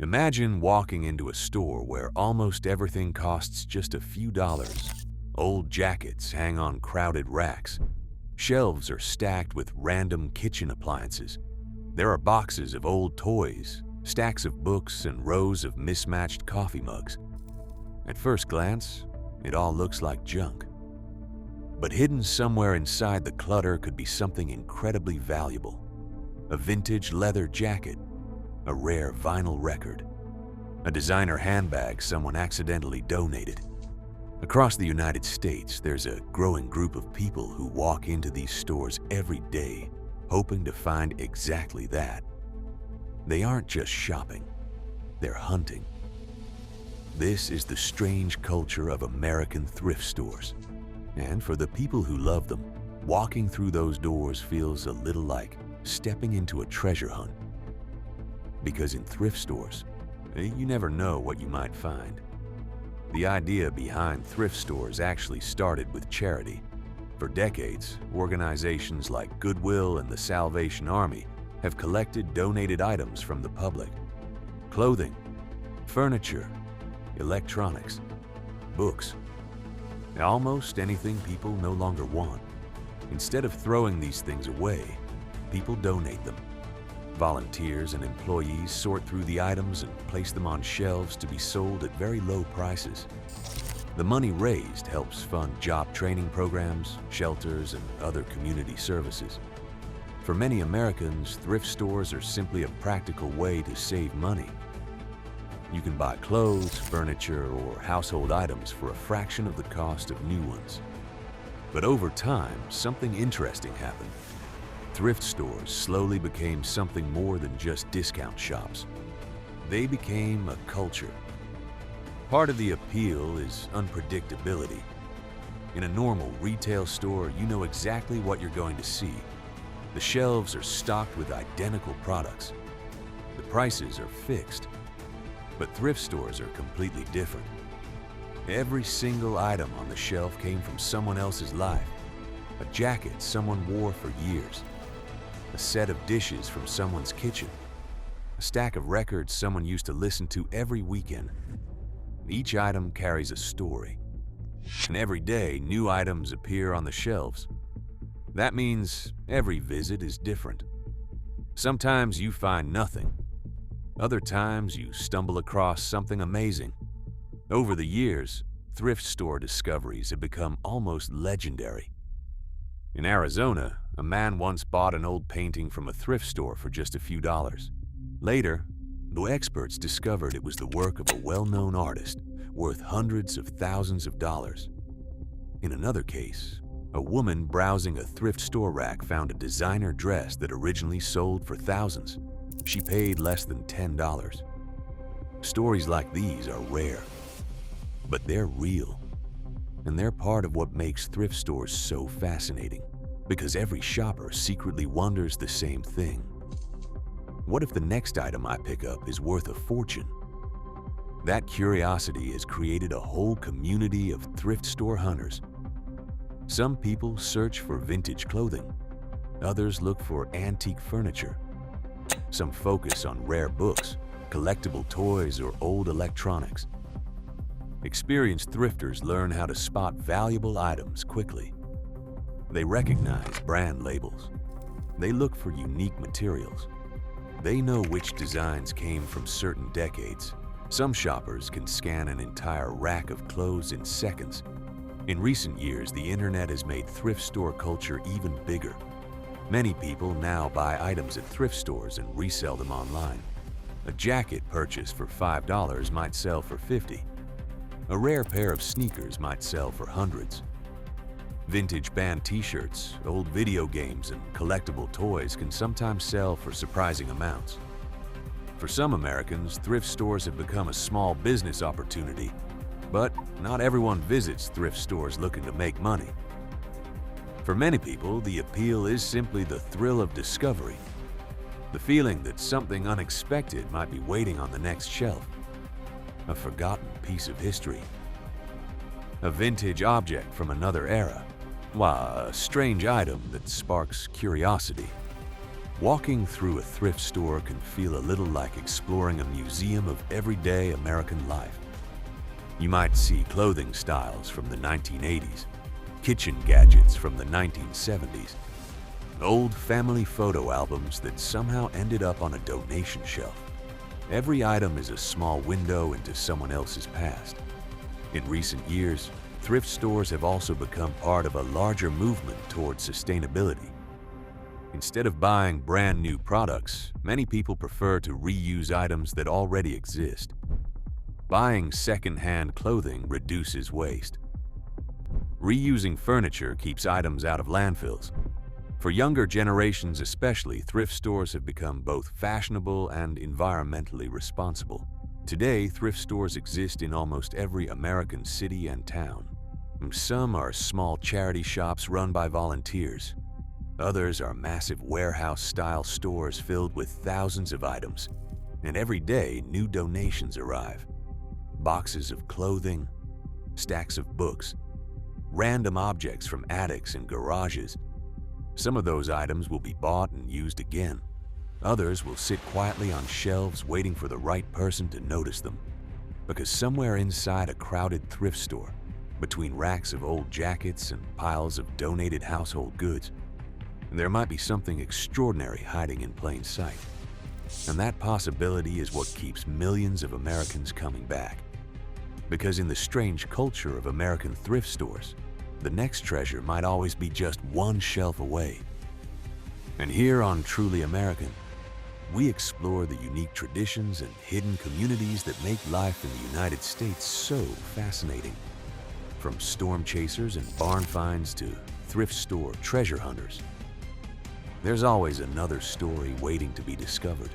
Imagine walking into a store where almost everything costs just a few dollars. Old jackets hang on crowded racks. Shelves are stacked with random kitchen appliances. There are boxes of old toys, stacks of books, and rows of mismatched coffee mugs. At first glance, it all looks like junk. But hidden somewhere inside the clutter could be something incredibly valuable. A vintage leather jacket, a rare vinyl record, a designer handbag someone accidentally donated. Across the United States, there's a growing group of people who walk into these stores every day, hoping to find exactly that. They aren't just shopping, they're hunting. This is the strange culture of American thrift stores. And for the people who love them, walking through those doors feels a little like stepping into a treasure hunt. Because in thrift stores, you never know what you might find. The idea behind thrift stores actually started with charity. For decades, organizations like Goodwill and the Salvation Army have collected donated items from the public. Clothing, furniture, electronics, books, almost anything people no longer want. Instead of throwing these things away, people donate them. Volunteers and employees sort through the items and place them on shelves to be sold at very low prices. The money raised helps fund job training programs, shelters, and other community services. For many Americans, thrift stores are simply a practical way to save money. You can buy clothes, furniture, or household items for a fraction of the cost of new ones. But over time, something interesting happened. Thrift stores slowly became something more than just discount shops. They became a culture. Part of the appeal is unpredictability. In a normal retail store, you know exactly what you're going to see. The shelves are stocked with identical products. The prices are fixed. But thrift stores are completely different. Every single item on the shelf came from someone else's life. A jacket someone wore for years. A set of dishes from someone's kitchen. A stack of records someone used to listen to every weekend. Each item carries a story. And every day, new items appear on the shelves. That means every visit is different. Sometimes you find nothing. Other times, you stumble across something amazing. Over the years, thrift store discoveries have become almost legendary. In Arizona, a man once bought an old painting from a thrift store for just a few dollars. Later, the experts discovered it was the work of a well-known artist, worth hundreds of thousands of dollars. In another case, a woman browsing a thrift store rack found a designer dress that originally sold for thousands. She paid less than $10. Stories like these are rare, but they're real. And they're part of what makes thrift stores so fascinating, because every shopper secretly wonders the same thing. What if the next item I pick up is worth a fortune? That curiosity has created a whole community of thrift store hunters. Some people search for vintage clothing. Others look for antique furniture. Some focus on rare books, collectible toys, or old electronics. Experienced thrifters learn how to spot valuable items quickly. They recognize brand labels. They look for unique materials. They know which designs came from certain decades. Some shoppers can scan an entire rack of clothes in seconds. In recent years, the internet has made thrift store culture even bigger. Many people now buy items at thrift stores and resell them online. A jacket purchased for $5 might sell for $50. A rare pair of sneakers might sell for hundreds. Vintage band t-shirts, old video games, and collectible toys can sometimes sell for surprising amounts. For some Americans, thrift stores have become a small business opportunity, but not everyone visits thrift stores looking to make money. For many people, the appeal is simply the thrill of discovery, the feeling that something unexpected might be waiting on the next shelf, a forgotten piece of history, a vintage object from another era, a strange item that sparks curiosity. Walking through a thrift store can feel a little like exploring a museum of everyday American life. You might see clothing styles from the 1980s, kitchen gadgets from the 1970s, old family photo albums that somehow ended up on a donation shelf. Every item is a small window into someone else's past. In recent years, thrift stores have also become part of a larger movement towards sustainability. Instead of buying brand new products, many people prefer to reuse items that already exist. Buying second-hand clothing reduces waste. Reusing furniture keeps items out of landfills. For younger generations especially, thrift stores have become both fashionable and environmentally responsible. Today, thrift stores exist in almost every American city and town. Some are small charity shops run by volunteers. Others are massive warehouse-style stores filled with thousands of items, and every day new donations arrive. Boxes of clothing, stacks of books, random objects from attics and garages. Some of those items will be bought and used again. Others will sit quietly on shelves waiting for the right person to notice them. Because somewhere inside a crowded thrift store, between racks of old jackets and piles of donated household goods, there might be something extraordinary hiding in plain sight. And that possibility is what keeps millions of Americans coming back. Because in the strange culture of American thrift stores, the next treasure might always be just one shelf away. And here on Truly American, we explore the unique traditions and hidden communities that make life in the United States so fascinating. From storm chasers and barn finds to thrift store treasure hunters, there's always another story waiting to be discovered.